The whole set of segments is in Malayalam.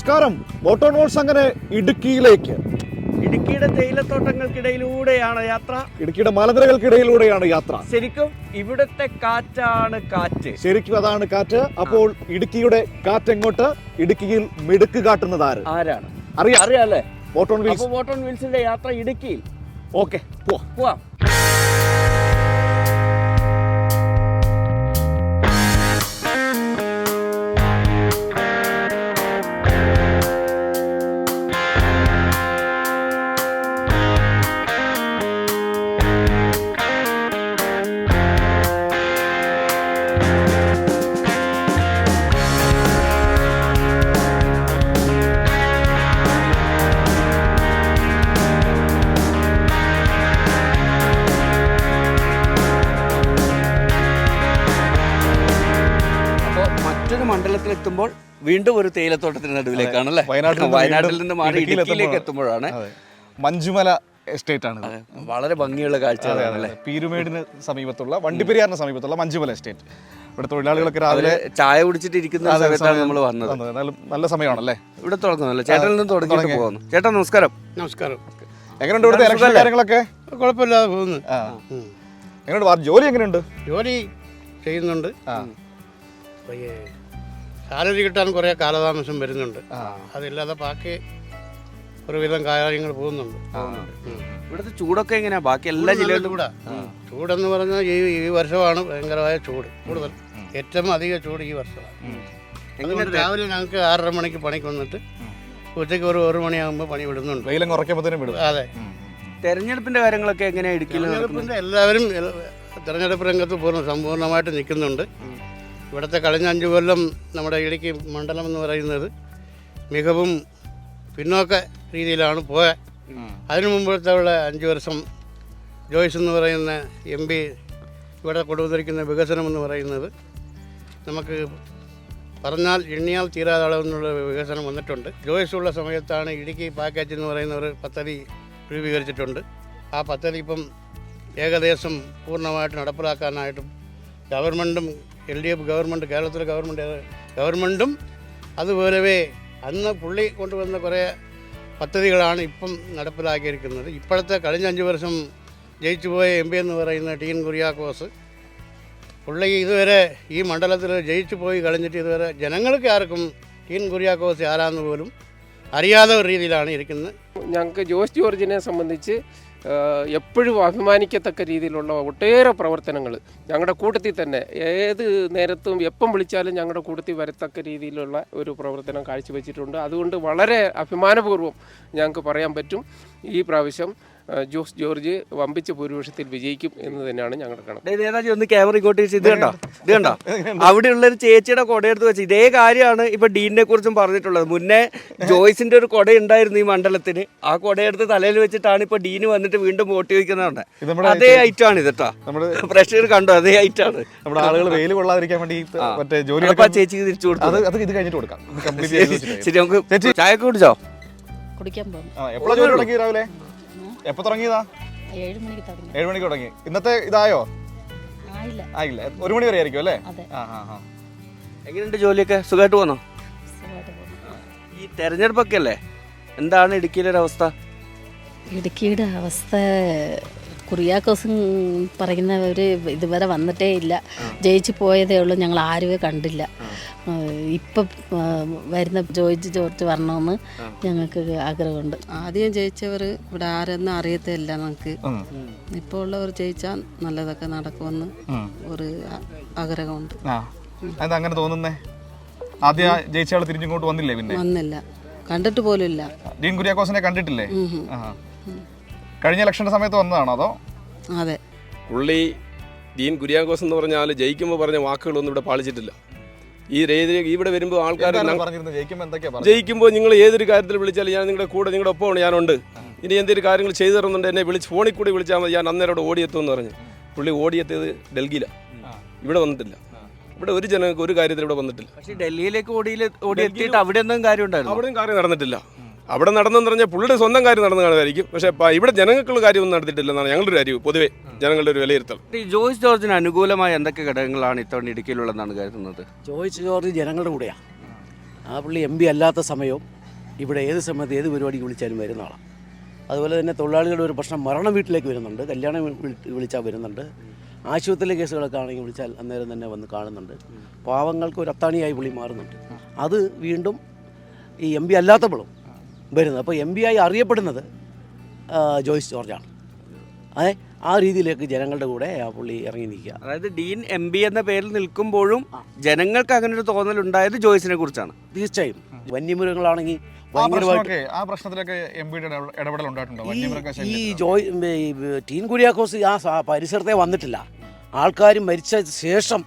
നമസ്കാരം. വോട്ട് ഓൺ വോട്ട്സ് അങ്ങനെ ഇടുക്കിയിലേക്ക്. ഇടുക്കിയുടെ തേയിലത്തോട്ടങ്ങൾക്കിടയിലൂടെയാണ് യാത്ര. ഇടുക്കിയുടെ മലനിരകൾക്കിടയിലൂടെയാണ് യാത്ര. ശരിക്കും ഇവിടുത്തെ കാറ്റാണ് കാറ്റ്. ശരിക്കും അതാണ് കാറ്റ്. അപ്പോൾ ഇടുക്കിയുടെ കാറ്റ് എങ്ങോട്ട്? ഇടുക്കിയിൽ മിടുക്ക് കാട്ടുന്നത് ആരാണ്? അറിയാല്ലേ? Vote on wheels. Vote on വീൽസിന്റെ യാത്ര ഇടുക്കിയിൽ. ഓക്കെ, പോവാം. മണ്ഡലത്തിലെത്തുമ്പോൾ വീണ്ടും ഒരു തേയിലത്തോട്ടത്തിന് നടുവിലേക്കാണ് അല്ലേ? വയനാട്ടിൽ നിന്ന് മാറി ഇടുക്കിയിലേക്ക് എത്തുമ്പോഴാണ്. മഞ്ജുമല എസ്റ്റേറ്റ് ആണ്. വളരെ ഭംഗിയുള്ള കാഴ്ചകളാണ്. പീരുമേടിന് സമീപത്തുള്ള വണ്ടിപ്പെരിയാറിന് സമീപത്തുള്ള മഞ്ജുമല എസ്റ്റേറ്റ്. ഇവിടെ തൊഴിലാളികളൊക്കെ രാവിലെ ചായ കുടിച്ചിട്ട് ഇരിക്കുന്ന സമയത്താണ് നമ്മൾ വന്നത്. നല്ല സമയമാണല്ലേ? ഇവിടെ തുടങ്ങുന്നല്ലോ. ചേട്ടനിൽ നിന്ന് തുടങ്ങിയിട്ട് പോകുന്നു. ചേട്ടാ നമസ്കാരം. നമസ്കാരം. എങ്ങനെയുണ്ട് ഇവിടുത്തെ ഇലക്ഷൻ കാര്യങ്ങളൊക്കെ? കുഴപ്പമില്ലാതെ പോകുന്നു. എങ്ങനെയുണ്ട് ജോലി? എങ്ങനെയുണ്ട്? ജോലി ചെയ്യുന്നുണ്ട്. സാലറി കിട്ടാൻ കുറേ കാലതാമസം വരുന്നുണ്ട്. അതില്ലാതെ ബാക്കി ഒരുവിധം കാര്യങ്ങൾ പോകുന്നുണ്ട്. ഇവിടുത്തെ ചൂടൊക്കെ എങ്ങനെയാ? ബാക്കി എല്ലാ ജില്ലകളിലും കൂടെ ചൂടെന്ന് പറഞ്ഞാൽ ഈ വർഷമാണ് ഭയങ്കരമായ ചൂട്. കൂടുതൽ ഏറ്റവും അധിക ചൂട് ഈ വർഷമാണ്. രാവിലെ ഞങ്ങൾക്ക് 6:30 മണിക്ക് പണിക്ക് വന്നിട്ട് ഉച്ചയ്ക്ക് 1 മണിയാകുമ്പോൾ പണി വിടുന്നുണ്ട്. വെയിലും കുറയ്ക്കുമ്പോഴത്തേനും വിടും. അതെ. തെരഞ്ഞെടുപ്പിന്റെ കാര്യങ്ങളൊക്കെ എങ്ങനെയാണ് ഇടുക്കിയിൽ? എല്ലാവരും തെരഞ്ഞെടുപ്പ് രംഗത്ത് സമ്പൂർണ്ണമായിട്ട് നിൽക്കുന്നുണ്ട്. ഇവിടുത്തെ കഴിഞ്ഞ 5 കൊല്ലം നമ്മുടെ ഇടുക്കി മണ്ഡലം എന്ന് പറയുന്നത് മികവും പിന്നോക്ക രീതിയിലാണ് പോയത്. അതിനു മുമ്പത്തെ 5 വർഷം ജോയ്സ് എന്ന് പറയുന്ന MP ഇവിടെ കൊണ്ടുവന്നിരിക്കുന്ന വികസനം എന്ന് പറയുന്നത് നമുക്ക് പറഞ്ഞാൽ എണ്ണിയാൽ തീരാതെ അളവെന്നുള്ള വികസനം വന്നിട്ടുണ്ട്. ജോയ്സ് ഉള്ള സമയത്താണ് ഇടുക്കി പാക്കേജ് എന്ന് പറയുന്ന ഒരു പദ്ധതി രൂപീകരിച്ചിട്ടുണ്ട്. ആ പദ്ധതി ഇപ്പം ഏകദേശം പൂർണ്ണമായിട്ട് നടപ്പിലാക്കാനായിട്ടും ഗവൺമെൻറ്റും LDF ഗവൺമെൻറ്, കേരളത്തിലെ ഗവൺമെൻറ്റും അതുപോലവേ അന്ന് പുള്ളി കൊണ്ടുവന്ന കുറേ പദ്ധതികളാണ് ഇപ്പം നടപ്പിലാക്കിയിരിക്കുന്നത്. ഇപ്പോഴത്തെ കഴിഞ്ഞ 5 വർഷം ജയിച്ചു പോയ MP എന്ന് പറയുന്ന ടീൻ കുര്യാക്കോസ് പുള്ളി ഇതുവരെ ഈ മണ്ഡലത്തിൽ ജയിച്ചു പോയി കളഞ്ഞിട്ട് ഇതുവരെ ജനങ്ങൾക്ക് ആർക്കും ടീൻ കുര്യാക്കോസ് ആരാന്ന് പോലും അറിയാത്ത ഒരു രീതിയിലാണ് ഇരിക്കുന്നത്. ഞങ്ങൾക്ക് ജോയ്സ് ജോർജിനെ സംബന്ധിച്ച് എപ്പോഴും അഭിമാനിക്കത്തക്ക രീതിയിലുള്ള ഒട്ടേറെ പ്രവർത്തനങ്ങൾ ഞങ്ങളുടെ കൂട്ടത്തിൽ തന്നെ ഏത് നേരത്തും എപ്പം വിളിച്ചാലും ഞങ്ങളുടെ കൂട്ടത്തിൽ വരത്തക്ക രീതിയിലുള്ള ഒരു പ്രവർത്തനം കാഴ്ചവെച്ചിട്ടുണ്ട്. അതുകൊണ്ട് വളരെ അഭിമാനപൂർവ്വം ഞങ്ങൾക്ക് പറയാൻ പറ്റും ഈ പ്രാവശ്യം ജോസ് ജോർജ് വമ്പിച്ച ഭൂരിപക്ഷത്തിൽ വിജയിക്കും എന്ന് തന്നെയാണ് ഞങ്ങളുടെ കണക്ക്. നേതാജി ഒന്ന് ക്യാമറ ഇങ്ങോട്ട് വെച്ച് ഇത് കണ്ടോ അവിടെയുള്ളൊരു ചേച്ചിയുടെ കുടയെടുത്ത് വെച്ച് ഇതേ കാര്യമാണ് ഇപ്പൊ ഡീനിനെ കുറിച്ചും പറഞ്ഞിട്ടുള്ളത്. മുന്നേ ജോയ്സിന്റെ ഒരു കുട ഉണ്ടായിരുന്നു ഈ മണ്ഡലത്തിന്. ആ കുടയെടുത്ത് തലയിൽ വെച്ചിട്ടാണ് ഇപ്പൊ ഡീന് വന്നിട്ട് വീണ്ടും വോട്ട് ചോദിക്കുന്നുണ്ട്. അതേ ഐറ്റാണ് ഇത് കേട്ടോ. പ്രേക്ഷകർ കണ്ടോ? അതേ ഐറ്റാണ്. നമ്മുടെ ആളുകൾ വെയിൽ കൊള്ളാതിരിക്കാൻ വേണ്ടി ചേച്ചിക്ക് തിരിച്ചു കൊടുത്തു. ഇത് കഴിഞ്ഞിട്ട് കൊടുക്കാം. ശരി, നമുക്ക് ചായ ഒക്കെ കുടിച്ചോ? കുടിക്കാൻ പോകും. എപ്പോഴാണ് ജോലി തുടങ്ങി? രാവിലെ എപ്പോ തുടങ്ങിയതാ? 7 മണിക്ക് തുടങ്ങി. 7 മണിക്ക് തുടങ്ങി. ഇന്നത്തെ ഇതായോ? ആയില്ല. 1 മണി വരെ ആയിരിക്കും അല്ലേ? എങ്ങനെയുണ്ട് ജോലിയൊക്കെ? സുഖമായിട്ട് പോന്നോ? ഈ തെരഞ്ഞെടുപ്പൊക്കെ അല്ലേ, എന്താണ് ഇടുക്കിയിലെ അവസ്ഥ? ഇടുക്കിയുടെ അവസ്ഥ കുര്യാക്കോസും പറയുന്നവർ ഇതുവരെ വന്നിട്ടേ ഇല്ല. ജയിച്ചു പോയതേ ഉള്ളൂ. ഞങ്ങൾ ആരും കണ്ടില്ല. ഇപ്പം വരുന്ന ജോർജ് വരണമെന്ന് ഞങ്ങൾക്ക് ആഗ്രഹമുണ്ട്. ആദ്യം ജയിച്ചവർ ഇവിടെ ആരെന്നും അറിയത്തില്ല നമുക്ക്. ഇപ്പോൾ ഉള്ളവർ ജയിച്ചാൽ നല്ലതൊക്കെ നടക്കുമെന്ന് ഒരു ആഗ്രഹമുണ്ട്. അങ്ങനെ തോന്നുന്നേ? ആദ്യം ജയിച്ച ആൾ തിരിച്ചിങ്ങോട്ട് വന്നില്ലേ? പിന്നെ വന്നില്ല, കണ്ടിട്ട് പോലും ഇല്ല. ഡീൻ കുര്യാക്കോസിനെ കണ്ടിട്ടില്ലേ? കഴിഞ്ഞ ഇലക്ഷന്റെ സമയത്ത് വന്നതാണോ അതോ? അതെ. പുള്ളി ഡീൻ കുര്യാക്കോസ് എന്ന് പറഞ്ഞാൽ ജയിക്കുമ്പോൾ പറഞ്ഞ വാക്കുകളൊന്നും ഇവിടെ പാലിച്ചിട്ടില്ല. ഈ ഇവിടെ വരുമ്പോൾ ആൾക്കാർ ജയിക്കുമ്പോൾ നിങ്ങൾ ഏതൊരു കാര്യത്തിൽ വിളിച്ചാലും ഞാൻ നിങ്ങളുടെ കൂടെ, നിങ്ങളുടെ ഒപ്പമാണ് ഞാനുണ്ട്. ഇനി എന്തൊരു കാര്യങ്ങൾ ചെയ്തു തരുന്നുണ്ട് എന്നെ ഫോണിൽ കൂടി വിളിച്ചാൽ മതി, ഞാൻ അന്നേരം ഓടിയെത്തുമെന്ന് പറഞ്ഞ് പുള്ളി ഓടിയെത്തിയത് ഡൽഹിയിലാണ്. ഇവിടെ വന്നിട്ടില്ല. ഇവിടെ ഒരു ജനങ്ങൾക്ക് ഒരു കാര്യത്തിൽ ഇവിടെ വന്നിട്ടില്ല. പക്ഷേ ഡൽഹിയിലേക്ക് ഓടിയെത്തിയിട്ട് അവിടെ ഒന്നും കാര്യം ഉണ്ടായിരുന്നു? അവിടെയും കാര്യം നടന്നിട്ടില്ല. അവിടെ നടന്നെന്ന് പറഞ്ഞാൽ പുള്ളിയുടെ സ്വന്തം കാര്യം നടന്നു കാണുമായിരിക്കും. പക്ഷേ ഇവിടെ ജനങ്ങൾക്കുള്ള കാര്യമൊന്നും നടത്തിയിട്ടില്ലെന്നാണ് ഞങ്ങളുടെ ഒരു അറിവ്, പൊതുവെ ജനങ്ങളുടെ ഒരു വിലയിരുത്തൽ. ഈ ജോയ്സ് ജോർജിന് അനുകൂലമായ എന്തൊക്കെ ഘടകങ്ങളാണ് ഇത്തവണ ഇടുക്കിയിലുള്ളതെന്നാണ് കരുതുന്നത്? ജോയ്സ് ജോർജ് ജനങ്ങളുടെ കൂടെയാണ്. ആ പുള്ളി MP അല്ലാത്ത സമയവും ഇവിടെ ഏത് സമയത്ത് ഏത് പരിപാടിക്ക് വിളിച്ചാലും വരുന്ന ആളാണ്. അതുപോലെ തന്നെ തൊഴിലാളികളുടെ ഒരു പ്രശ്നം മരണ വീട്ടിലേക്ക് വരുന്നുണ്ട്, കല്യാണം വിളിച്ചാൽ വരുന്നുണ്ട്, ആശുപത്രിയിലെ കേസുകളൊക്കെ ആണെങ്കിൽ വിളിച്ചാൽ അന്നേരം തന്നെ വന്ന് കാണുന്നുണ്ട്. പാവങ്ങൾക്ക് ഒരു അത്താണിയായി പുള്ളി മാറുന്നുണ്ട്. അത് വീണ്ടും ഈ MP അല്ലാത്തപ്പോഴും വരുന്നത്. അപ്പോൾ MP ആയി അറിയപ്പെടുന്നത് ജോയ്സ് ജോർജാണ്. ആ രീതിയിലേക്ക് ജനങ്ങളുടെ കൂടെ ആ പുള്ളി ഇറങ്ങി നിൽക്കുക. അതായത് ഡീൻ MP എന്ന പേരിൽ നിൽക്കുമ്പോഴും ജനങ്ങൾക്ക് അങ്ങനെ ഒരു തോന്നലുണ്ടായത് ജോയ്സിനെ കുറിച്ചാണ്. തീർച്ചയായും വന്യമൃഗങ്ങളാണെങ്കിൽ ഭയങ്കരമായിട്ട് ആ പ്രശ്നത്തിലൊക്കെ എംപിയുടെ ഇടപെടൽ ഉണ്ടായിട്ടുണ്ടോ? ഈ ടീൻ കുര്യാക്കോസ് ആ പരിസരത്തെ വന്നിട്ടില്ല. ആൾക്കാർ മരിച്ച ശേഷം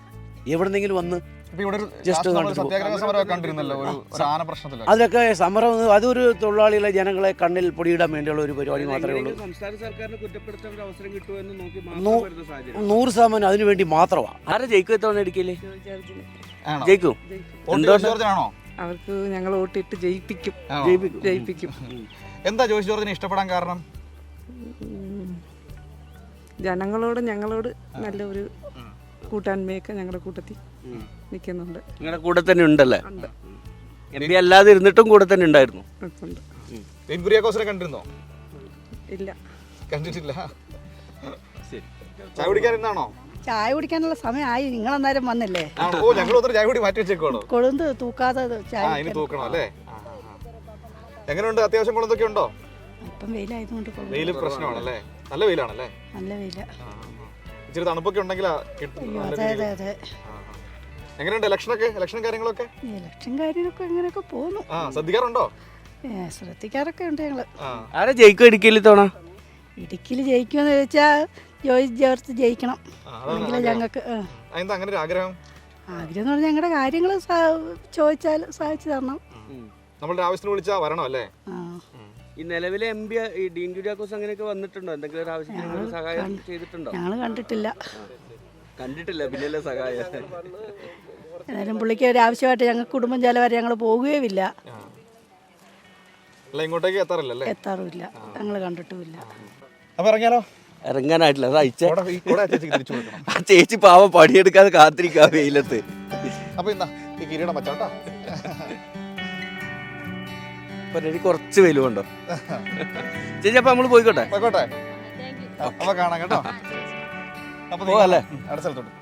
എവിടെന്നെങ്കിലും വന്ന് അതിലൊക്കെ സമരം, അതൊരു തൊഴിലാളികളെ ജനങ്ങളെ കണ്ണിൽ പൊടിയിടാൻ വേണ്ടിയുള്ള ഒരു പരിപാടി മാത്രമേ ഉള്ളൂ. സംസ്ഥാന സർക്കാരിന് കുറ്റപ്പെടുത്താൻ ഒരു അവസരം കിട്ടുമെന്ന് നോക്കി 100% അതിനു വേണ്ടി മാത്രമാണ്. ആരെ ജയിക്കും ഇത്തവണ ഇടുക്കിയില്? ജയിക്കും. അവർക്ക് ഞങ്ങൾ വോട്ടിട്ട് ജയിപ്പിക്കും. എന്താ ജോയ്സ് ജോർജിനെ ഇഷ്ടപ്പെടാൻ കാരണം? ജനങ്ങളോട് ഞങ്ങളോട് നല്ലൊരു കൂട്ടായ്മയൊക്കെ ഞങ്ങളുടെ കൂട്ടത്തിൽ നിൽക്കുന്നുണ്ട്. നിങ്ങളുടെ കൂടെ തന്നെ ഉണ്ടല്ലേ? MP അല്ലാതെ ഇരുന്നിട്ടും കൂടെ തന്നെ ഉണ്ടായിരുന്നു. കുര്യാക്കോസിനെ കണ്ടിരുന്നോ? ഇല്ല, കണ്ടിട്ടില്ല. ചായ കുടിക്കാനിരുന്നാണോ? ചായ കുടിക്കാനുള്ള സമയമായി. നിങ്ങൾ അന്നേരം വന്നില്ലേ? ചായ കുടി മാറ്റി വെച്ചേക്കോളൂ. കൊളുന്ത് തൂക്കാതെ ഇനി തൂക്കണം അല്ലേ? എങ്ങനെയുണ്ട്? അത്യാവശ്യം കൊളുന്തൊക്കെ ഉണ്ടോ? ഇപ്പം വെയിലായതുകൊണ്ട് വെയിൽ പ്രശ്നമാണല്ലേ? നല്ല വെയിലാണല്ലേ? നല്ല വെയില. ഇച്ചിരി തണുപ്പൊക്കെ ഉണ്ടെങ്കിൽ അതെ അതെ അതെ. എങ്ങനെയുണ്ട് ഇലക്ഷൻ കാര്യങ്ങളൊക്കെ? ഇലക്ഷൻ കാര്യങ്ങളൊക്കെ എങ്ങനെയൊക്കെ പോകുന്നു. ശ്രദ്ധിക്കാറുണ്ടോ? ശ്രദ്ധിക്കാറൊക്കെ ഉണ്ട് ഞങ്ങള്. ആരെ ജയിക്കും ഇടുക്കിയിൽ ഇത്തവണ? ഇടുക്കിയിൽ ജയിക്കുമെന്ന് ചോദിച്ചാൽ ജോയ്സ് ജോർജ് ജയിക്കണം. ഞങ്ങൾക്ക് അങ്ങനെ ഒരു ആഗ്രഹം എന്ന് പറഞ്ഞാൽ ഞങ്ങളുടെ കാര്യങ്ങൾ ചോദിച്ചാൽ സാധിച്ചു തരണം. നമ്മളുടെ ആവശ്യത്തിന് വിളിച്ചാൽ വരണം അല്ലേ? ഈ നിലവിലെ MP ഈ ഡീൻ കുര്യാക്കോസ് അങ്ങനെയൊക്കെ വന്നിട്ടുണ്ടോ? എന്തെങ്കിലും ഒരു ആവശ്യത്തിന് സഹായം ചെയ്തിട്ടുണ്ടോ? ഞങ്ങൾ കണ്ടിട്ടില്ല. കണ്ടിട്ടില്ല, പിന്നല്ലേ സഹായം. എന്നാലും പുള്ളിക്ക് ഒരു ആവശ്യമായിട്ട് ഞങ്ങൾക്ക് കുടുംബം ചെലവരെ ഞങ്ങൾ പോകുകയുമില്ല, ഇങ്ങോട്ടേക്ക് എത്താറുമില്ല, ഞങ്ങൾ കണ്ടിട്ടുമില്ല. അപ്പൊ ഇറങ്ങിയാലോ? ഇറങ്ങാനായിട്ടില്ല. അത് അയച്ച ആ ചേച്ചി പാവം പണിയെടുക്കാതെ കാത്തിരിക്കാ വെയിലത്ത്. അപ്പൊ എന്താ ഈ കിരീടം വച്ചാട്ടോ? എനിക്ക് കുറച്ച് വെയിൽ കൊണ്ടോ ചേച്ചി? അപ്പൊ നമ്മള് പോയിക്കോട്ടെ. അപ്പൊ കാണാം കേട്ടോ. അപ്പൊ പോവല്ലേ അടുത്ത സ്ഥലത്തോട്ട്.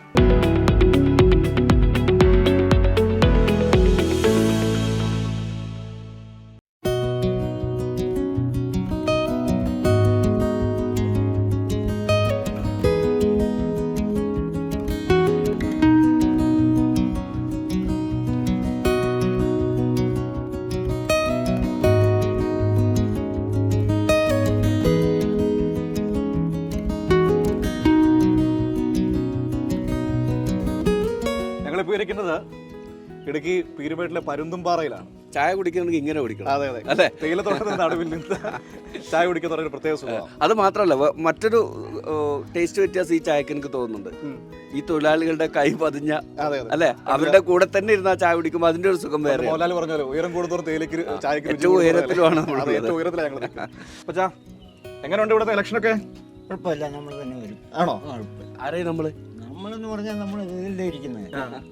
ഇരിക്കുന്നത് ഇടുക്കി പീരുമേട്ടിലെ പരുന്തുംപാറയിലാണ്. ചായ കുടിക്കണമെങ്കിൽ ഇങ്ങനെ കുടിക്കണം. അതെ അതെ അല്ലേ? തേയിലത്തോട്ടത്തിന്റെ നടുവിൽ നിന്ന് ചായ കുടിക്കുന്ന ഒരു പ്രത്യേക സുഖമാണ്. അത് മാത്രമല്ല, മറ്റൊരു ടേസ്റ്റ് വ്യത്യാസം ഈ ചായക്ക് എനിക്ക് തോന്നുന്നുണ്ട്. ഈ തൊഴിലാളികളുടെ കൈ പതിഞ്ഞ അല്ലെ, അവരുടെ കൂടെ തന്നെ ഇരുന്ന ചായ കുടിക്കുമ്പോൾ അതിന്റെ ഒരു സുഖം വേറെ. മോഹൻലാൽ പറഞ്ഞാലോ, ഉയരം കൂടുതൽ തേയിലക്ക് ചായക്ക് ഏറ്റവും ഉയരത്തിലാണ്. ഏറ്റവും ഉയരത്തിലാണ് ഞങ്ങൾ. അപ്പച്ചാ എങ്ങനെയുണ്ട് ഇവിടുത്തെ ഇലക്ഷനൊക്കെ? കുഴപ്പമില്ല, നമ്മൾ തന്നെ വരും. ആണോ? ആരെയും നമ്മളെന്ന് പറഞ്ഞാൽ നമ്മൾ ഇതിലല്ലേ ഇരിക്കുന്നത്,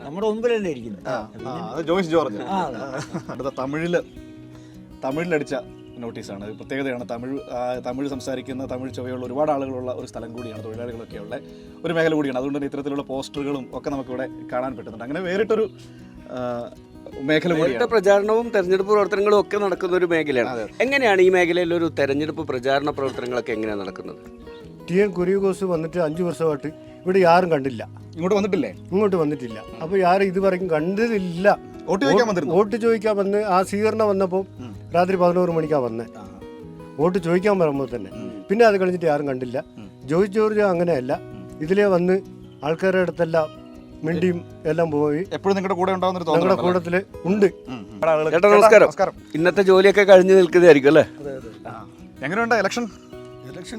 നമ്മുടെ മുമ്പിലല്ലേ ഇരിക്കുന്നത്. ജോയ്സ് ജോർജ് അടുത്ത തമിഴിലടിച്ച നോട്ടീസാണ്. പ്രത്യേകതയാണ്. തമിഴ് സംസാരിക്കുന്ന, തമിഴ് ചുവയുള്ള ഒരുപാട് ആളുകളുള്ള ഒരു സ്ഥലം കൂടിയാണ്, തൊഴിലാളികളൊക്കെ ഉള്ള ഒരു മേഖല കൂടിയാണ്. അതുകൊണ്ട് തന്നെ ഇത്തരത്തിലുള്ള പോസ്റ്ററുകളും ഒക്കെ നമുക്കിവിടെ കാണാൻ പറ്റുന്നുണ്ട്. അങ്ങനെ വേറിട്ടൊരു മേഖല കൂടിയാണ്. പ്രചാരണവും തെരഞ്ഞെടുപ്പ് പ്രവർത്തനങ്ങളും ഒക്കെ നടക്കുന്ന ഒരു മേഖലയാണ്. എങ്ങനെയാണ് ഈ മേഖലയിൽ ഒരു തെരഞ്ഞെടുപ്പ് പ്രചാരണ പ്രവർത്തനങ്ങളൊക്കെ എങ്ങനെയാണ് നടക്കുന്നത്? TN കുര്യാക്കോസ് വന്നിട്ട് 5 വർഷമായിട്ട് ഇവിടെ ആരും കണ്ടില്ല. ഇങ്ങോട്ട് വന്നിട്ടില്ല. അപ്പോൾ ആരും ഇതുവരെയും കണ്ടതില്ല. വോട്ട് ചോദിക്കാൻ വന്ന് ആ സ്വീകരണം വന്നപ്പോൾ രാത്രി 11 മണിക്കാണ് വന്നത്. വോട്ട് ചോദിക്കാൻ വരുമ്പോൾ തന്നെ പിന്നെ അത് കഴിഞ്ഞിട്ട് ആരും കണ്ടില്ല. ജോയ്സ് ജോർജ് അങ്ങനെയല്ല, ഇതിലേ വന്ന് ആൾക്കാരുടെ അടുത്തെല്ലാം മിണ്ടിയും എല്ലാം പോയി എപ്പോഴും നിങ്ങളുടെ കൂടെ ഉണ്ടാവുന്ന ഞങ്ങളുടെ കൂട്ടത്തില് ഉണ്ട്. ചേട്ടാ നമസ്കാരം. ഇന്നത്തെ ജോലിയൊക്കെ കഴിഞ്ഞ് നിൽക്കുന്നതായിരിക്കും അല്ലേ? എങ്ങനെയുണ്ട് ഇലക്ഷൻ?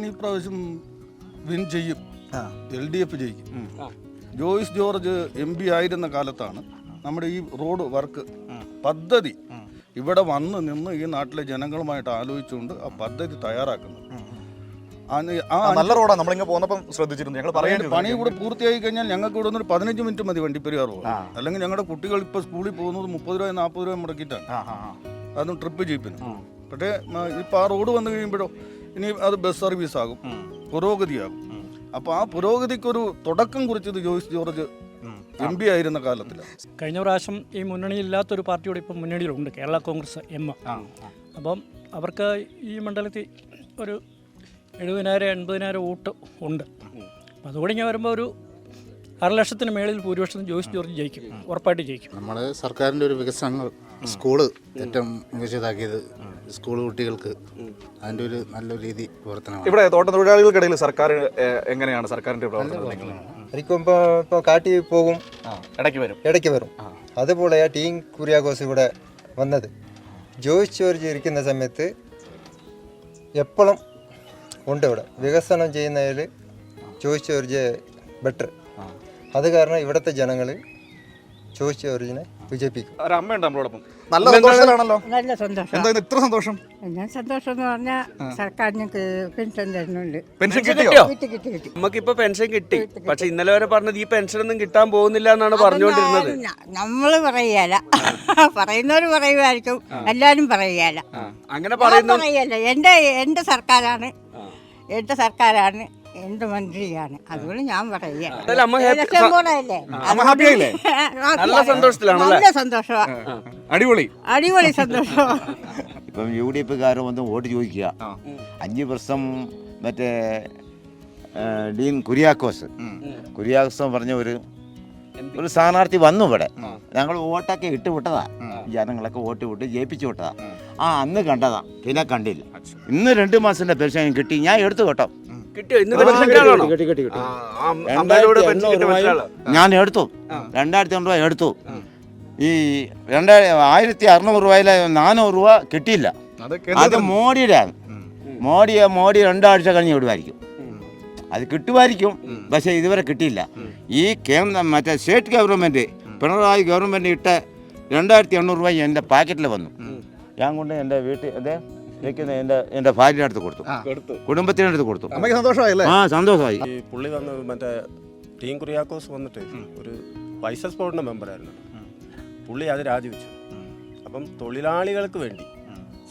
ഈ പ്രാവശ്യം വിൻ ചെയ്യും. LDF ജയിക്കും. ജോയ്സ് ജോർജ് MP ആയിരുന്ന കാലത്താണ് നമ്മുടെ ഈ റോഡ് വർക്ക് പദ്ധതി ഇവിടെ വന്ന് നിന്ന് ഈ നാട്ടിലെ ജനങ്ങളുമായിട്ട് ആലോചിച്ചുകൊണ്ട് ആ പദ്ധതി തയ്യാറാക്കുന്നത്. നല്ല റോഡാണ്. നമ്മളിങ്ങനെ പോന്നപ്പം ശ്രദ്ധിച്ചിരുന്നു. ഞങ്ങൾ പണി കൂടെ പൂർത്തിയായി കഴിഞ്ഞാൽ ഞങ്ങൾക്ക് ഇവിടെ നിന്ന് 15 മിനിറ്റ് മതി വണ്ടിപ്പെരിയാർ പോകാൻ. അല്ലെങ്കിൽ ഞങ്ങളുടെ കുട്ടികൾ ഇപ്പോൾ സ്കൂളിൽ പോകുന്നത് 30 രൂപ 40 രൂപ മുടക്കിയിട്ടാണ്. അതും ട്രിപ്പ് ജീപ്പിന്. പക്ഷേ ഇപ്പോൾ ആ റോഡ് വന്നു കഴിയുമ്പോഴോ ഇനി അത് ബസ് സർവീസ് ആകും, പുരോഗതിയാകും. അപ്പോൾ ആ പുരോഗതിക്കൊരു തുടക്കം കുറിച്ചത് ജോയ്സ് ജോർജ് MP ആയിരുന്ന കാലത്തിലാണ്. കഴിഞ്ഞ പ്രാവശ്യം ഈ മുന്നണിയില്ലാത്തൊരു പാർട്ടിയോട് ഇപ്പം മുന്നണിയിലുണ്ട്, കേരള കോൺഗ്രസ് M. അപ്പം അവർക്ക് ഈ മണ്ഡലത്തിൽ ഒരു 70,000-80,000 വോട്ട് ഉണ്ട്. അപ്പം അതുകൂടി ഇങ്ങനെ വരുമ്പോൾ ഒരു 6 ലക്ഷത്തിന് മേളിൽ ഭൂരിപക്ഷം ജോയ്സ് ജോർജ് ജയിക്കും, ഉറപ്പായിട്ട് ജയിക്കും. നമ്മൾ സർക്കാരിൻ്റെ ഒരു വികസനങ്ങൾ, സ്കൂള് ഏറ്റവും മികച്ചതാക്കിയത് സ്കൂൾ കുട്ടികൾക്ക് അതിൻ്റെ ഒരു നല്ല രീതി പ്രവർത്തനമാണ്. ഇവിടെ തോട്ടത്തൊഴിലാളികൾക്കിടയിൽ സർക്കാർ എങ്ങനെയാണ് സർക്കാരിൻ്റെ പ്രവർത്തനം? ഇപ്പോൾ കാട്ടി പോകും, ഇടയ്ക്ക് വരും. അതുപോലെ ടീം കുര്യാക്കോസ് ഇവിടെ വന്നത് ജോയ്സ് ജോർജ് ഇരിക്കുന്ന സമയത്ത് എപ്പോഴും ഉണ്ട്. ഇവിടെ വികസനം ചെയ്യുന്നതിൽ ജോയ്സ് ജോർജ് ബെറ്റർ. അത് കാരണം ഇവിടുത്തെ ജനങ്ങൾ ജോയ്സ് ജോർജിനെ വിജയിപ്പിക്കും. ഒരമ്മയുണ്ട് നമ്മളോടൊപ്പം. നല്ല സന്തോഷമാണല്ലോ. നല്ല സന്തോഷം. എന്താ ഇത്ര സന്തോഷം? ഞാൻ സന്തോഷം എന്ന് പറഞ്ഞാൽ സർക്കാർ ഞങ്ങൾക്ക് പെൻഷൻ തരുന്നുണ്ട്. പെൻഷൻ കിട്ടിയോ? കിട്ടി. നമുക്കിപ്പോ പെൻഷൻ കിട്ടി. പക്ഷെ ഇന്നലെ വരെ പറഞ്ഞത് ഈ പെൻഷൻ ഒന്നും കിട്ടാൻ പോകുന്നില്ല എന്നാണ് പറഞ്ഞുകൊണ്ടിരുന്നത്. നമ്മള് പറയല, പറയുന്നവർ പറയുമായിരിക്കും, എല്ലാരും പറയല. അങ്ങനെ പറയുന്നു. എന്റെ സർക്കാരാണ്, എന്റെ മന്ത്രിയാണ്, അതുകൊണ്ട് ഞാൻ പറയാ. നല്ല സന്തോഷത്തിലാണല്ലേ? നല്ല സന്തോഷമാണ്, അടിപൊളി സന്തോഷമാണ്. ഇപ്പം UDF വന്ന് വോട്ട് ചോദിക്കുക. 5 വർഷം മറ്റേ ഡീൻ കുര്യാക്കോസ് പറഞ്ഞ ഒരു സ്ഥാനാർത്ഥി വന്നു ഇവിടെ. ഞങ്ങൾ വോട്ടൊക്കെ ഇട്ട് വിട്ടതാ, ജനങ്ങളൊക്കെ വോട്ട് വിട്ട് ജയിപ്പിച്ചു വിട്ടതാ. അന്ന് കണ്ടതാ, പിന്നെ കണ്ടില്ല. ഇന്ന് 2 മാസത്തിന്റെ പെൻഷൻ കിട്ടി, ഞാൻ എടുത്തു കേട്ടോ. ഞാൻ എടുത്തു 2,500 രൂപ എടുത്തു. ഈ 1,600 രൂപയിലെ 400 രൂപ കിട്ടിയില്ല. അത് മോഡിയുടെ മോഡി 2 ആഴ്ച കഴിഞ്ഞ് വിടുമായിരിക്കും. അത് കിട്ടുമായിരിക്കും, പക്ഷേ ഇതുവരെ കിട്ടിയില്ല. ഈ മറ്റേ സ്റ്റേറ്റ് ഗവൺമെൻറ്, പിണറായി ഗവൺമെൻറ് ഇട്ട 2,800 രൂപ എൻ്റെ പാക്കറ്റിൽ വന്നു. ഞാൻ കൊണ്ട് എൻ്റെ വീട്ടിൽ എൻ്റെ ഭാര്യയുടെ അടുത്ത് കൊടുത്തു, കുടുംബത്തിൻ്റെ അടുത്ത് കൊടുത്തു. സന്തോഷമായി. ഈ പുള്ളി വന്ന് മറ്റേ ടീം കുര്യാക്കോസ് വന്നിട്ട് ഒരു വൈസസ് ബോർഡിൻ്റെ മെമ്പറായിരുന്നു. പുള്ളി അത് രാജിവെച്ചു. അപ്പം തൊഴിലാളികൾക്ക് വേണ്ടി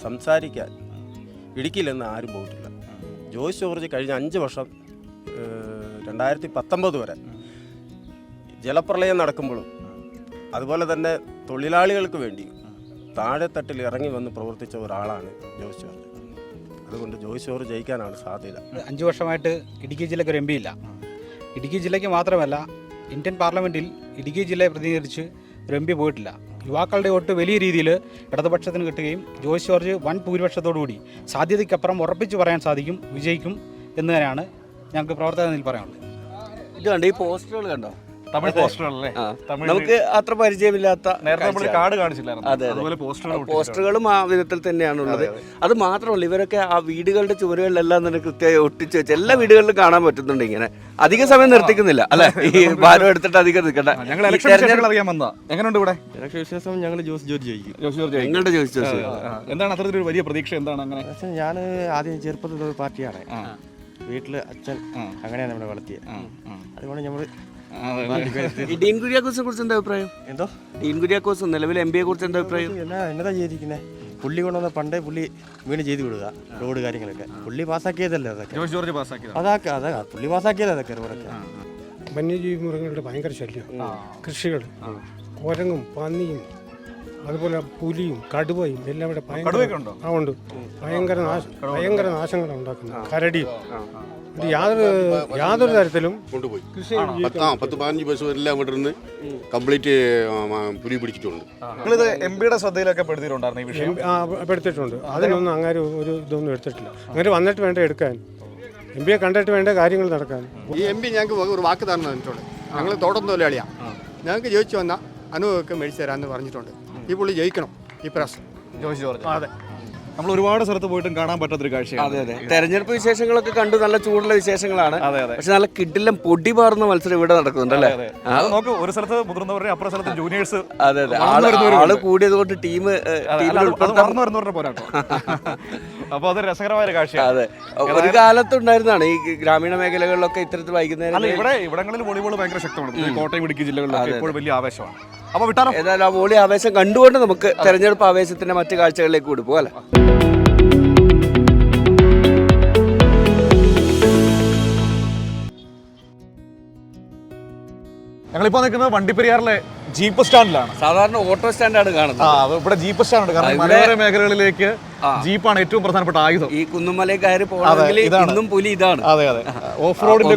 സംസാരിക്കാൻ ഇടുക്കിയിലെന്ന് ആരും പോയിട്ടില്ല. ജോയ്സ് ജോർജ് കഴിഞ്ഞ 5 വർഷം 2019 വരെ ജലപ്രളയം നടക്കുമ്പോഴും അതുപോലെ തന്നെ തൊഴിലാളികൾക്ക് വേണ്ടി താഴെത്തട്ടിൽ ഇറങ്ങി വന്ന് പ്രവർത്തിച്ച ഒരാളാണ് ജോയ്സ് ജോർജ്. അതുകൊണ്ട് ജോയ്സ് ജോർജ് ജയിക്കാനാണ് സാധ്യത. 5 വർഷമായിട്ട് ഇടുക്കി ജില്ലയ്ക്ക് ഒരു MP ഇല്ല. ഇടുക്കി ജില്ലയ്ക്ക് മാത്രമല്ല, ഇന്ത്യൻ പാർലമെൻറ്റിൽ ഇടുക്കി ജില്ലയെ പ്രതിനിധീകരിച്ച് ഒരു MP പോയിട്ടില്ല. യുവാക്കളുടെ വോട്ട് വലിയ രീതിയിൽ ഇടതുപക്ഷത്തിന് കിട്ടുകയും ജോയ്സ് ജോർജ് വൻ ഭൂരിപക്ഷത്തോടുകൂടി സാധ്യതയ്ക്കപ്പുറം ഉറപ്പിച്ച് പറയാൻ സാധിക്കും, വിജയിക്കും എന്ന് തന്നെയാണ് ഞങ്ങൾക്ക് പ്രവർത്തനത്തിൽ പറയാനുള്ളത്. ഇത് കണ്ടോ, ഈ പോസ്റ്ററുകൾ കണ്ടോ? തമിഴ് പോസ്റ്ററുകളല്ലേ? നമുക്ക് അത്ര പരിചയമില്ലാത്ത, നേരത്തെ നമ്മൾ കാർഡ് കാണിച്ചില്ലായിരുന്നു, അതെ, അതുപോലെ പോസ്റ്ററുകളും ആ വിധത്തിൽ തന്നെയാണുള്ളത്. അത് മാത്രമല്ല, ഇവരൊക്കെ ആ വീടുകളുടെ ചുവരുകളിലെല്ലാം തന്നെ കൃത്യമായി ഒട്ടിച്ച് വെച്ച് എല്ലാ വീടുകളിലും കാണാൻ പറ്റുന്നുണ്ട്. ഇങ്ങനെ അധിക സമയം നിർത്തിക്കുന്നില്ല അല്ലെ, ഈ ഭാരം എടുത്തിട്ട് അധികം നിൽക്കണ്ട. ഞങ്ങൾ ഇലക്ഷൻ അറിയാൻ വന്നതാ. എങ്ങനെയുണ്ട് ഇവിടെ ഇലക്ഷൻ വിശേഷം? ഞങ്ങൾ ജോയ്സ് ജോർജ് ജയിക്കും. ഞങ്ങളുടെ ജോയ്സ് ജോർജ് എന്താണ് അത്തരത്തിലൊരു വലിയ പ്രതീക്ഷ? എന്താണ് അങ്ങനെ? ഞാൻ ആദ്യം ചെറുപ്പത്തിലുള്ള ഒരു പാർട്ടിയാണ്. വീട്ടിൽ അച്ഛൻ അങ്ങനെയാണ് നമ്മളെ വളർത്തിയത്. അതുകൊണ്ട് നമ്മൾ ഡീൻ കുര്യാക്കോസിനെ കുറിച്ച് എന്താ അഭിപ്രായം? എന്തോ ഡീൻ കുര്യാക്കോസ് നിലവിൽ MP കുറിച്ച് എന്താ അഭിപ്രായം? എന്നതാ ചെയ്തിരിക്കുന്നത്? പുള്ളി കൊണ്ടുവന്ന പണ്ടേ പുള്ളി വീണ് ചെയ്ത് വിടുക റോഡ് കാര്യങ്ങളൊക്കെ. പുള്ളി പാസ്സാക്കിയതല്ലേ അതൊക്കെ? ജോയ്സ് ജോർജ് പാസ്സാക്കിയത് അതാ പുള്ളി പാസ്സാക്കിയത് അതൊക്കെ റോഡൊക്കെ. വന്യജീവി മൃഗങ്ങളുടെ ഭയങ്കര ശല്യം, കൃഷികൾ, കുരങ്ങും പന്നിയും അതുപോലെ പുലിയും കടുവയും എല്ലാം ഇവിടെ ഉണ്ട്. ഭയങ്കര നാശങ്ങളാണ് ഉണ്ടാക്കുന്നത്. കരടിയും യാതൊരു തരത്തിലും കൊണ്ടുപോയി 10-15 ബസ് എല്ലാം ഇവിടെ നിന്ന് കംപ്ലീറ്റ് പുലി പിടിച്ചിട്ടുണ്ട്. നിങ്ങളിത് MP-യുടെ ശ്രദ്ധയിലൊക്കെ പെടുത്തിയിട്ടുണ്ടായിരുന്നു ഈ വിഷയം? പെടുത്തിയിട്ടുണ്ട്. അതിനൊന്നും അങ്ങനെ ഒരു ഇതൊന്നും എടുത്തിട്ടില്ല. അങ്ങനെ വന്നിട്ട് വേണ്ട എടുക്കാൻ, MP-യെ കണ്ടിട്ട് വേണ്ട കാര്യങ്ങൾ നടക്കാൻ. ഈ MP ഞങ്ങൾക്ക് ഒരു വാക്ക് തന്നിട്ടുണ്ട്. ഞങ്ങൾ തോട്ടം തൊഴിലാളിയാണ്, ഞങ്ങൾക്ക് ജയിച്ചു വന്ന അനുഭവമൊക്കെ മേടിച്ചു തരാമെന്ന് പറഞ്ഞിട്ടുണ്ട്. ഈ പുള്ളി ജയിക്കണം ഈ പ്രാവശ്യം, ജോയ്സ് ജോർജ്. അതെ, നമ്മൾ ഒരുപാട് സ്ഥലത്ത് പോയിട്ടും കാണാൻ പറ്റാത്തൊരു കാഴ്ചയാണ്. തെരഞ്ഞെടുപ്പ് വിശേഷങ്ങളൊക്കെ കണ്ടു, നല്ല ചൂടുള്ള വിശേഷങ്ങളാണ്. പക്ഷെ നല്ല കിടിലം പൊടി പാറുന്ന മത്സരം ഇവിടെ നടക്കുന്നുണ്ട് അല്ലേ? നോക്കൂ, ഒരു സ്ഥലത്ത് മുതിർന്നവരുടെ, അപ്പുറ സ്ഥലത്ത് ജൂനിയേഴ്സ്. അതെ, ആള് കൂടിയത് കൊണ്ട് ടീം വളർന്നു വരുന്നവരുടെ പോരാട്ടോ. അപ്പോൾ അത് രസകരമായ കാഴ്ചയാണ്. അതെ, ഒരു കാലത്തുണ്ടായിരുന്നതാണ് ഈ ഗ്രാമീണ മേഖലകളിലൊക്കെ ഇത്തരത്തിൽ വൈകുന്നേരം. അല്ല, ഇവിടങ്ങളിൽ വോളിബോൾ ഭയങ്കര ശക്തമാണ്. കോട്ടയം ഇടുക്കി ജില്ലകളിലൊക്കെ ഇപ്പോൾ വലിയ ആവേശമാണ്. അപ്പോൾ വിട്ടാലോ? ഏതായാലും ആ വോളി ആവേശം കണ്ടുകൊണ്ട് നമുക്ക് തെരഞ്ഞെടുപ്പ് ആവേശത്തിന്റെ മറ്റു കാഴ്ചകളിലേക്ക് കൂടി പോകാം. ഞങ്ങളിപ്പോൾ നിൽക്കുന്നത് വണ്ടിപ്പെരിയാറിലെ ജീപ്പ് സ്റ്റാൻഡിലാണ്. സാധാരണ ഓട്ടോ സ്റ്റാൻഡാണ് കാണുന്നത്. ഇവിടെ ജീപ്പ് സ്റ്റാൻഡ്, കാരണം മലയോര മേഖലകളിലേക്ക് ജീപ്പാണ് ഏറ്റവും പ്രധാനപ്പെട്ട ആയുധം. ഈ കുന്നുമലയിൽ കയറി പോകണമെങ്കിൽ ഇന്നും പുലി ഇതാണ്. അതെ, ഓഫ് റോഡിന്റെ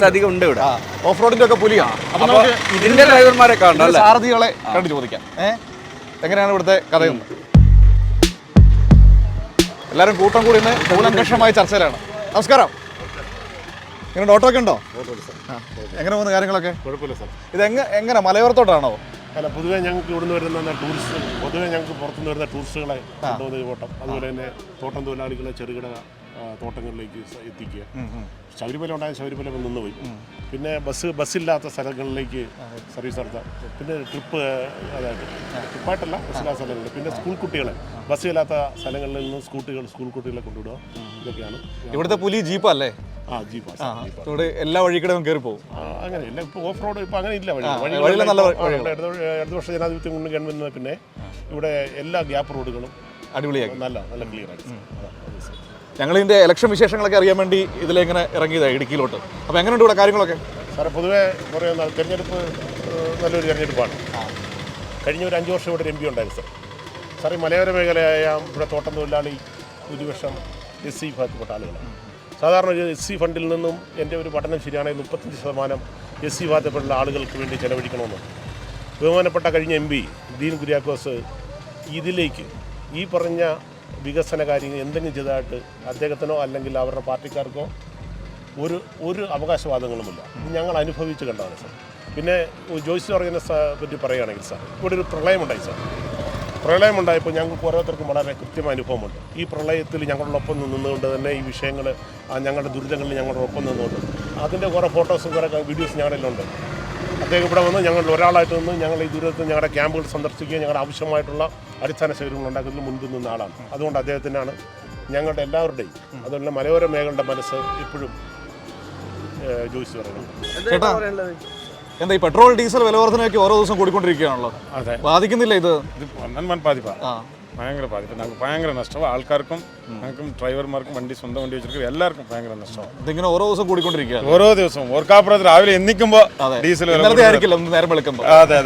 അധികം ഉണ്ട് ഇവിടെ. ഓഫ് റോഡിന്റെ ഒക്കെ പുലിയാണ്. അപ്പൊ ഇതിന്റെ ഡ്രൈവർമാരെ കാണണം, സാരഥികളെ കണ്ടു ചോദിക്കാം എങ്ങനെയാണ് ഇവിടുത്തെ കഥയെന്ന്. എല്ലാവരും കൂട്ടം കൂടി ഇന്ന് കൂലങ്കഷമായ ചർച്ചയിലാണ്. നമസ്കാരം. ഇങ്ങനെ ഓട്ടോ ഒക്കെ ഉണ്ടോ? എങ്ങനെ പോകുന്ന കാര്യങ്ങളൊക്കെ? കുഴപ്പമില്ല സാർ. ഇത് എങ്ങനെ മലയോരത്തോട്ടാണോ? അല്ല, പൊതുവേ ഞങ്ങൾക്ക് ഇവിടുന്ന് വരുന്ന ടൂറിസ്റ്റ്, പൊതുവേ ഞങ്ങൾക്ക് പുറത്തുനിന്ന് വരുന്ന ടൂറിസ്റ്റുകളെ കൊണ്ടുപോകുന്ന ഓട്ടം, അതുപോലെ തന്നെ തോട്ടം തൊഴിലാളികളെ ചെറുകിട തോട്ടങ്ങളിലേക്ക് എത്തിക്കുക. ശബരിമല ഉണ്ടായ ശബരിമല നിന്നുപോയി. പിന്നെ ബസ്സില്ലാത്ത സ്ഥലങ്ങളിലേക്ക് സർവീസ് നടത്താം. പിന്നെ ട്രിപ്പ്, അതായത് ട്രിപ്പായിട്ടല്ല, ബസ്സില്ലാത്ത സ്ഥലങ്ങളിൽ. പിന്നെ സ്കൂൾ കുട്ടികളെ ബസ്സില്ലാത്ത സ്ഥലങ്ങളിൽ നിന്ന് സ്കൂൾ കുട്ടികളെ കൊണ്ടുവിടുക. ഇതൊക്കെയാണ് ഇവിടുത്തെ പുലി ജീപ്പല്ലേ? ജീപ്പ് എല്ലാ വഴിക്കടവും കയറി പോകും. അങ്ങനെയില്ല, ഇപ്പോൾ ഓഫ് റോഡ് ഇപ്പോൾ അങ്ങനെ ഇല്ല. ഇടതുപക്ഷ ജനാധിപത്യം കൊണ്ട് ഗവൺമെന്റ് പിന്നെ ഇവിടെ എല്ലാ ഗ്യാപ്പ് റോഡുകളും അടിപൊളിയാക്കി നല്ല ക്ലിയർ ആയിട്ട്. ഞങ്ങളിതിൻ്റെ ഇലക്ഷൻ വിശേഷങ്ങളൊക്കെ അറിയാൻ വേണ്ടി ഇതിലിങ്ങനെ ഇറങ്ങിയതാണ് ഇടുക്കിയിലോട്ട്. അപ്പോൾ എങ്ങനെയുണ്ട് ഇവിടെ കാര്യങ്ങളൊക്കെ? സാറേ, പൊതുവേ പറയുന്ന തിരഞ്ഞെടുപ്പ് നല്ലൊരു തിരഞ്ഞെടുപ്പാണ്. കഴിഞ്ഞ ഒരു 5 വർഷം ഇവിടെ MP ഉണ്ടായിരുന്നു സാർ. ഈ മലയോര മേഖലയായ ഇവിടെ തോട്ടം തൊഴിലാളി ഭൂരിപക്ഷം SC വിഭാഗത്തിൽപ്പെട്ട ആളുകളാണ്. സാധാരണ ഒരു SC ഫണ്ടിൽ നിന്നും എൻ്റെ ഒരു പഠനം ശരിയാണെങ്കിൽ 35% SC വിഭാഗത്തിൽപ്പെട്ട ആളുകൾക്ക് വേണ്ടി ചെലവഴിക്കണമെന്ന് ബഹുമാനപ്പെട്ട കഴിഞ്ഞ MP ഡീൻ കുര്യാക്കോസ് ഇതിലേക്ക് ഈ പറഞ്ഞ വികസന കാര്യങ്ങൾ എന്തെങ്കിലും ചെയ്തതായിട്ട് അദ്ദേഹത്തിനോ അല്ലെങ്കിൽ അവരുടെ പാർട്ടിക്കാർക്കോ ഒരു അവകാശവാദങ്ങളുമില്ല. ഞങ്ങൾ അനുഭവിച്ച് കണ്ടതാണ് സാർ. പിന്നെ ജോയ്സ് ജോർജിനെ പറ്റി പറയുകയാണെങ്കിൽ സാർ, ഇവിടെ ഒരു പ്രളയമുണ്ടായി സാർ. പ്രളയമുണ്ടായപ്പോൾ ഞങ്ങൾക്ക് ഓരോരുത്തർക്കും വളരെ കൃത്യമായ അനുഭവമുണ്ട്. ഈ പ്രളയത്തിൽ ഞങ്ങളോടൊപ്പം നിന്നുകൊണ്ട് തന്നെ ഈ വിഷയങ്ങൾ, ഞങ്ങളുടെ ദുരിതങ്ങളിൽ ഞങ്ങളോടൊപ്പം നിന്നുകൊണ്ട് അതിൻ്റെ കുറേ ഫോട്ടോസും കുറേ വീഡിയോസ് ഞങ്ങളിലുണ്ട്. അദ്ദേഹം ഇവിടെ വന്ന് ഞങ്ങളിൽ ഒരാളായിട്ട് നിന്ന് ഞങ്ങൾ ഈ ദുരിതത്തിൽ ഞങ്ങളുടെ ക്യാമ്പുകൾ സന്ദർശിക്കുകയും ഞങ്ങളുടെ ആവശ്യമായിട്ടുള്ള അടിസ്ഥാന സൗകര്യങ്ങൾ ഉണ്ടാക്കുന്നതിന് മുൻപിൽ നിന്ന ആളാണ്. അതുകൊണ്ട് അദ്ദേഹത്തിനാണ് ഞങ്ങളുടെ എല്ലാവരുടെയും, അതുപോലെ മലയോര മേഖലയുടെ മനസ്സ് എപ്പോഴും ജോയിസ് പറയുന്നത്. എന്താ ഈ പെട്രോൾ ഡീസൽ വില വർധനയൊക്കെ ഓരോ ദിവസം കൂടിക്കൊണ്ടിരിക്കുകയാണല്ലോ. അതെ, ബാധിക്കുന്നില്ല ഇത്? ഭയങ്കര ബാധിക്കും. ഞങ്ങൾക്ക് ഭയങ്കര നഷ്ടമാണ്. ആൾക്കാർക്കും ഞങ്ങൾക്കും ഡ്രൈവർമാർക്കും വണ്ടി വണ്ടി വെച്ചിരിക്കും എല്ലാവർക്കും ഭയങ്കര നഷ്ടമാണ്. ഇതിങ്ങനെ ഓരോ ദിവസം കൂടിക്കൊണ്ടിരിക്കുക. ഓരോ ദിവസവും ഓർക്കാപ്പുറത്ത് രാവിലെ എണ്ണിക്കുമ്പോൾ ഡീസൽ ആയിരിക്കില്ല, നേരം വെളുക്കുമ്പോൾ. അതെ.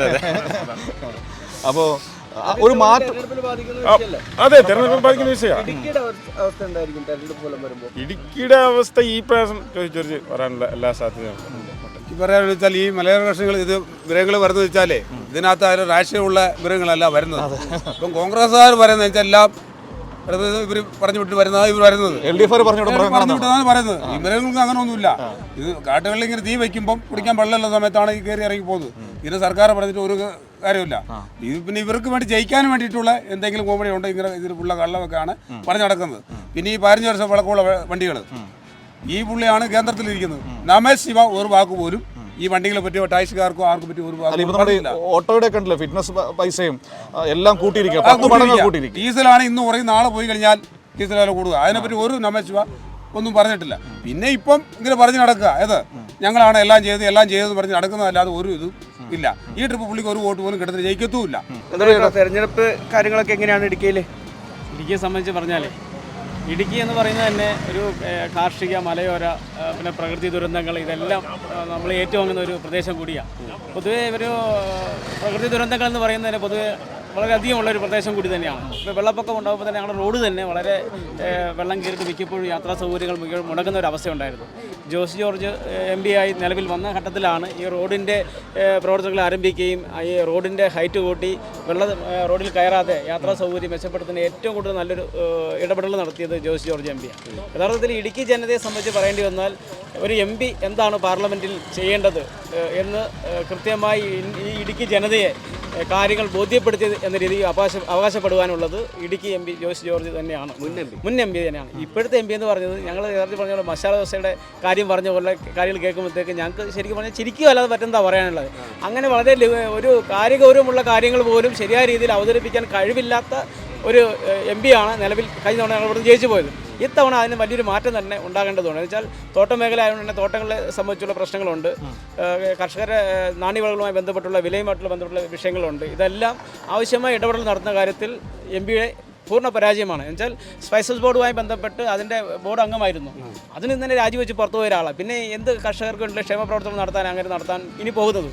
അപ്പോൾ ഒരു മാറ്റം, അതെ, തെരഞ്ഞെടുപ്പ് ബാധിക്കുന്ന വിഷയമാണ്. ഇടുക്കിയുടെ അവസ്ഥ ഈ പ്രാവശ്യം ചോദിച്ചൊരു വരാനുള്ള എല്ലാ സാധ്യതയും പറയാന്ന് വെച്ചാൽ ഈ മലയോര പ്രശ്നങ്ങൾ ഇത് മൃഗങ്ങൾ വരുന്നത് വെച്ചാലേ ഇതിനകത്ത് അതിൽ രാഷ്ട്രീയമുള്ള മൃഗങ്ങളല്ല വരുന്നത്. ഇപ്പം കോൺഗ്രസ്സുകാർ പറയുന്നത് വെച്ചാൽ എല്ലാം ഇവർ പറഞ്ഞു വിട്ട് വരുന്നതാണ് ഇവർ വരുന്നത്. പറഞ്ഞു വിട്ടതാണ് പറയുന്നത്. ഈ മൃഗങ്ങൾക്ക് അങ്ങനെ ഒന്നുമില്ല. ഇത് കാട്ടുകളിൽ ഇങ്ങനെ തീ വയ്ക്കുമ്പം കുടിക്കാൻ വെള്ളമുള്ള സമയത്താണ് ഈ കയറി ഇറങ്ങി പോകുന്നത്. ഇതിന് സർക്കാർ പറഞ്ഞിട്ട് ഒരു കാര്യമില്ല. ഇത് പിന്നെ ഇവർക്ക് വേണ്ടി ജയിക്കാൻ വേണ്ടിയിട്ടുള്ള എന്തെങ്കിലും കോമഡി ഉണ്ടോ ഇങ്ങനെ ഇതിലുള്ള കള്ളമൊക്കെയാണ് പറഞ്ഞു നടക്കുന്നത്. പിന്നെ ഈ 15 വർഷം പഴക്കമുള്ള വണ്ടികൾ, ഈ പുള്ളിയാണ് കേന്ദ്രത്തിലിരിക്കുന്നത്. രമേശ് ശിവ ഒരു വാക്ക് പോലും ഈ വണ്ടികളെ പറ്റിയോ ടാക്സിക്കാർക്കോ ആർക്കും പറ്റിയോ ഒരു വാക്ക്. ഓട്ടോയുടെ കണ്ടില്ല, ഫിറ്റ്നസ് പൈസയും എല്ലാം കൂട്ടിയിരിക്കും. ഡീസലാണ് ഇന്ന് കുറയും, നാളെ പോയി കഴിഞ്ഞാൽ ഡീസൽ വില കൂടുക. അതിനെപ്പറ്റി ഒരു രമേശ് ശിവ ഒന്നും പറഞ്ഞിട്ടില്ല. പിന്നെ ഇപ്പം ഇങ്ങനെ പറഞ്ഞ് നടക്കുക, ഏത് ഞങ്ങളാണ് എല്ലാം ചെയ്തെന്ന് പറഞ്ഞ് നടക്കുന്നതല്ലാതെ ഒരു ഇതും ഇല്ല. ഈ ട്രിപ്പ് പുള്ളിക്ക് ഒരു വോട്ട് പോലും കിടന്നിട്ട് ജയിക്കത്തുമില്ല. തെരഞ്ഞെടുപ്പ് കാര്യങ്ങളൊക്കെ എങ്ങനെയാണ് ഇടുക്കിയിലെ? ഇടുക്കിയെ സംബന്ധിച്ച് പറഞ്ഞാൽ ഇടുക്കി എന്ന് പറയുന്നത് തന്നെ ഒരു കാർഷിക, മലയോര, പിന്നെ പ്രകൃതി ദുരന്തങ്ങൾ ഇതെല്ലാം നമ്മൾ ഏറ്റുവാങ്ങുന്ന ഒരു പ്രദേശം കൂടിയാണ്. പൊതുവേ ഒരു പ്രകൃതി ദുരന്തങ്ങൾ എന്ന് പറയുന്നതിന് പൊതുവെ വളരെയധികം ഉള്ളൊരു പ്രദേശം കൂടി തന്നെയാണ്. ഇപ്പോൾ വെള്ളപ്പൊക്കം ഉണ്ടാകുമ്പോൾ തന്നെ ഞങ്ങളുടെ റോഡ് തന്നെ വളരെ വെള്ളം കയറിയിട്ട് മിക്കപ്പോഴും യാത്രാ സൗകര്യങ്ങൾ മുടങ്ങുന്ന ഒരു അവസ്ഥയുണ്ടായിരുന്നു. ജോസ് ജോർജ് MP ആയി നിലവിൽ വന്ന ഘട്ടത്തിലാണ് ഈ റോഡിൻ്റെ പ്രവർത്തനങ്ങൾ ആരംഭിക്കുകയും ഈ റോഡിൻ്റെ ഹൈറ്റ് കൂട്ടി റോഡിൽ കയറാതെ യാത്രാ സൗകര്യം മെച്ചപ്പെടുത്തുന്ന ഏറ്റവും കൂടുതൽ നല്ലൊരു ഇടപെടൽ നടത്തിയത് ജോസ് ജോർജ് MP ആണ്. യഥാർത്ഥത്തിൽ ഇടുക്കി ജനതയെ സംബന്ധിച്ച് പറയേണ്ടി വന്നാൽ ഒരു MP എന്താണ് പാർലമെൻറ്റിൽ ചെയ്യേണ്ടത് എന്ന് കൃത്യമായി ഈ ഇടുക്കി ജനതയെ കാര്യങ്ങൾ ബോധ്യപ്പെടുത്തിയത് എന്ന രീതിയിൽ അവകാശപ്പെടുവാനുള്ളത് ഇടുക്കി MP ജോസ് ജോർജ് തന്നെയാണ്, മുൻ MP തന്നെയാണ്. ഇപ്പോഴത്തെ MP എന്ന് പറഞ്ഞത് ഞങ്ങൾ നേരത്തെ പറഞ്ഞ പോലെ മസാല ദോശയുടെ കാര്യം പറഞ്ഞ പോലെ കാര്യങ്ങൾ കേൾക്കുമ്പോഴത്തേക്ക് ഞങ്ങൾക്ക് ശരിക്കും പറഞ്ഞാൽ ചിരിക്കുക അല്ലാതെ പറ്റുന്നതാ പറയാനുള്ളത്. അങ്ങനെ വളരെ ഒരു കാര്യഗൗരവമുള്ള കാര്യങ്ങൾ പോലും ശരിയായ രീതിയിൽ അവതരിപ്പിക്കാൻ കഴിവില്ലാത്ത ഒരു MP ആണ് നിലവിൽ കഴിഞ്ഞ തവണ ഞങ്ങൾ ഇവിടുന്ന് ജയിച്ചു പോയത്. ഇത്തവണ അതിന് വലിയൊരു മാറ്റം തന്നെ ഉണ്ടാകേണ്ടതുണ്ട്. എന്ന് വെച്ചാൽ തോട്ട മേഖല ആയതുകൊണ്ട് തന്നെ തോട്ടങ്ങളെ സംബന്ധിച്ചുള്ള പ്രശ്നങ്ങളുണ്ട്, കർഷകരെ നാണ്യവിളകളുമായി ബന്ധപ്പെട്ടുള്ള വിലയുമായിട്ടുള്ള ബന്ധപ്പെട്ടുള്ള വിഷയങ്ങളുണ്ട്. ഇതെല്ലാം ആവശ്യമായ ഇടപെടൽ നടത്തുന്ന കാര്യത്തിൽ MP-യുടെ പൂർണ്ണ പരാജയമാണ്. എന്നുവെച്ചാൽ സ്പൈസസ് ബോർഡുമായി ബന്ധപ്പെട്ട് അതിൻ്റെ ബോർഡ് അംഗമായിരുന്നു, അതിന് തന്നെ രാജിവെച്ച് പുറത്തു പോയ ഒരാളാണ്. പിന്നെ എന്ത് കർഷകർക്ക് വേണ്ടി ക്ഷേമ പ്രവർത്തനം നടത്താൻ അങ്ങനെ നടത്താൻ ഇനി പോകുന്നത്?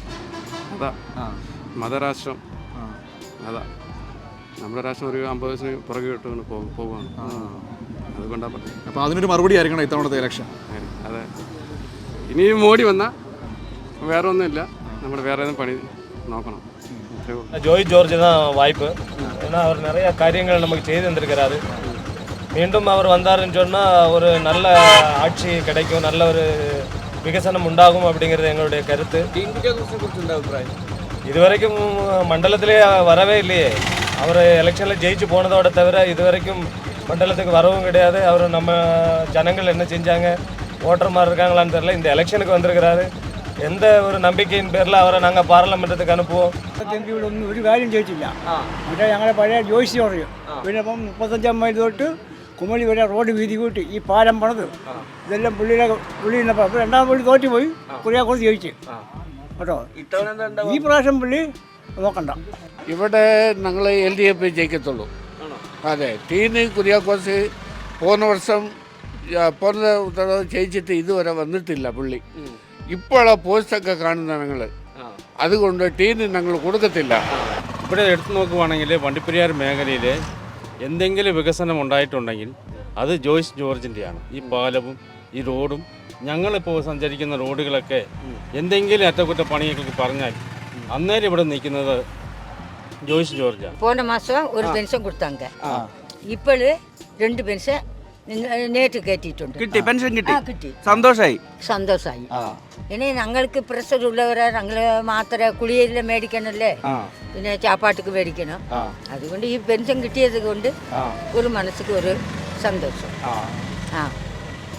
അതാ മതരാഷ്ട്രം, അതാ നമ്മുടെ രാഷ്ട്രം ഒരു 50 പുറകെ ഇട്ടുകൊണ്ട് പോവുകയാണ്. അതുകൊണ്ടാണ് പറഞ്ഞത്. അപ്പോൾ അതിനൊരു മറുപടി ആയിരിക്കണം ഇത്തവണത്തെ ഇലക്ഷൻ. അതെ, ഇനി മോഡി വന്നാൽ வேற ஒன்றும் இல்லை, நம்ம வேற எதுவும் பண்ணி நோக்கணும். ஜோய் ஜோர்ஜ் தான் வாய்ப்பு. ஏன்னா அவர் நிறைய காரியங்கள் நமக்கு செய்து தந்திருக்கிறாரு. மீண்டும் அவர் வந்தாருன்னு சொன்னால் ஒரு நல்ல ஆட்சி கிடைக்கும், நல்ல ஒரு விகசனம் உண்டாகும் அப்படிங்கிறது எங்களுடைய கருத்து. இதுவரைக்கும் மண்டலத்திலே வரவே இல்லையே, அவர் எலெக்ஷனில் ஜெயிச்சு போனதோட தவிர இதுவரைக்கும் மண்டலத்துக்கு வரவும் கிடையாது. அவர் நம்ம ஜனங்கள் என்ன செஞ்சாங்க, ஓட்டர் மாதிரி இருக்காங்களான்னு தெரியல. இந்த எலெக்ஷனுக்கு வந்திருக்கிறாரு, எந்த ஒரு நம்பிக்கையின் பேரில் அவரை நாங்கள் പാർലമെൻറ്റത്തേക്ക് അനുഭവം. ഇവിടെ ഒന്നും ഒരു കാര്യം ചോദിച്ചില്ല. മറ്റേ ഞങ്ങളുടെ പഴയ ജോയിസ് പറയും. പിന്നെ ഇപ്പം 35-ാം മൈൽ തൊട്ട് കുമളി വരെ റോഡ് വീതി കൂട്ടി ഈ പാലം പണിത് ഇതെല്ലാം പുള്ളി നിന്നപ്പോൾ അപ്പോൾ 2ാം പുള്ളി തോറ്റുപോയി, കുര്യാക്കോസ് ജയിച്ചു കേട്ടോ. ഈ പ്രാവശ്യം പുള്ളി നോക്കണ്ട. ഇവിടെ ഞങ്ങൾ LDF ജയിക്കത്തുള്ളൂ. അതെ, ടീന് കുര്യാക്കോസ് പോന്ന തവണ ജയിച്ചിട്ട് ഇതുവരെ വന്നിട്ടില്ല പുള്ളി. ഇപ്പോഴാ പോസ്റ്റൊക്കെ കാണുന്ന ഞങ്ങൾ, അതുകൊണ്ട് ടീന് ഞങ്ങൾ കൊടുക്കത്തില്ല. ഇവിടെ എടുത്തു നോക്കുവാണെങ്കിൽ വണ്ടിപ്പെരിയാർ മേഖലയിൽ എന്തെങ്കിലും വികസനം ഉണ്ടായിട്ടുണ്ടെങ്കിൽ അത് ജോയ്സ് ജോർജിൻ്റെയാണ്. ഈ പാലവും ഈ റോഡും ഞങ്ങളിപ്പോൾ സഞ്ചരിക്കുന്ന റോഡുകളൊക്കെ എന്തെങ്കിലും അറ്റകുറ്റപ്പണിയൊക്കെ പറഞ്ഞാൽ അന്നേരം ഇവിടെ നിൽക്കുന്നത് ജോയ്സ് ജോർജാണ്. போன மாதம் ஒரு பென்ஷன் கொடுத்தாங்க, இப்போ 2 பென்ஷன் നേരിട്ട് കയറ്റിയിട്ടുണ്ട്. കിട്ടി, പെൻഷൻ കിട്ടി, കിട്ടി, സന്തോഷമായി. ഇനി ഞങ്ങൾക്ക് പ്രഷർ ഉള്ളവരെ ഞങ്ങൾ മാത്രമേ കുളിയിലെ മേടിക്കണല്ലേ, പിന്നെ ചാപ്പാട്ടുക്ക് മേടിക്കണം. അതുകൊണ്ട് ഈ പെൻഷൻ കിട്ടിയത് കൊണ്ട് ഒരു മനസ്സിക്ക് ഒരു സന്തോഷം.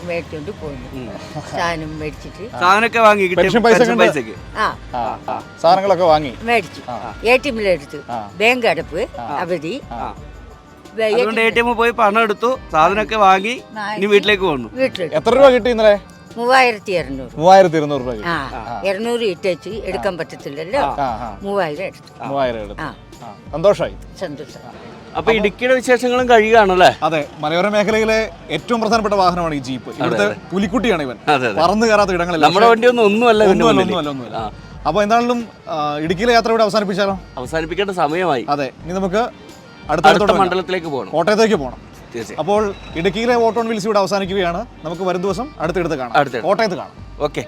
മേടിച്ചോണ്ട് പോകുന്നു, സാധനം മേടിച്ചിട്ട് സാധനമൊക്കെ വാങ്ങി, സാധനങ്ങളൊക്കെ വാങ്ങി മേടിച്ചു. ATM-ലെടുത്തു, ബാങ്ക് അടപ്പ് അവധി, അതുകൊണ്ട് ATM പോയി പണം എടുത്തു, സാധനമൊക്കെ വാങ്ങി ഇനി വീട്ടിലേക്ക് പോകുന്നു. എത്ര രൂപ കിട്ടി ഇന്നലെ? 3200. 3200 രൂപ. 200 ഇട്ടേച്ച് എടുക്കാൻ പറ്റത്തില്ലല്ലോ, 3000 എടുത്തു. 3000 എടുത്തു. സന്തോഷമായി. അപ്പൊ ഇടുക്കിയുടെ വിശേഷങ്ങളും കഴിയുകയാണല്ലേ? അതെ, മലയോര മേഖലയിലെ ഏറ്റവും പ്രധാനപ്പെട്ട വാഹനമാണ് ഈ ജീപ്പ്. ഇവിടുത്തെ പുലിക്കുട്ടിയാണ് ഇവൻ, പറന്നു കയറാത്ത ഇടങ്ങളിൽ. നമ്മുടെ വണ്ടിയൊന്നും ഒന്നുമല്ല. അപ്പോൾ എന്താണെങ്കിലും ഇടുക്കിയിലെ യാത്ര ഇവിടെ അവസാനിപ്പിച്ചാലോ? അവസാനിപ്പിക്കേണ്ട സമയമായി. അതെ, ഇനി നമുക്ക് അടുത്ത മണ്ഡലത്തിലേക്ക് പോകണം, കോട്ടയത്തേക്ക് പോകണം. അപ്പോൾ ഇടുക്കിയിലെ വോട്ട് ഓൺ വീൽസ് ഇവിടെ അവസാനിക്കുകയാണ്. നമുക്ക് വരും ദിവസം അടുത്തിടത്ത് കാണാം, കോട്ടയത്ത് കാണാം. ഓക്കെ.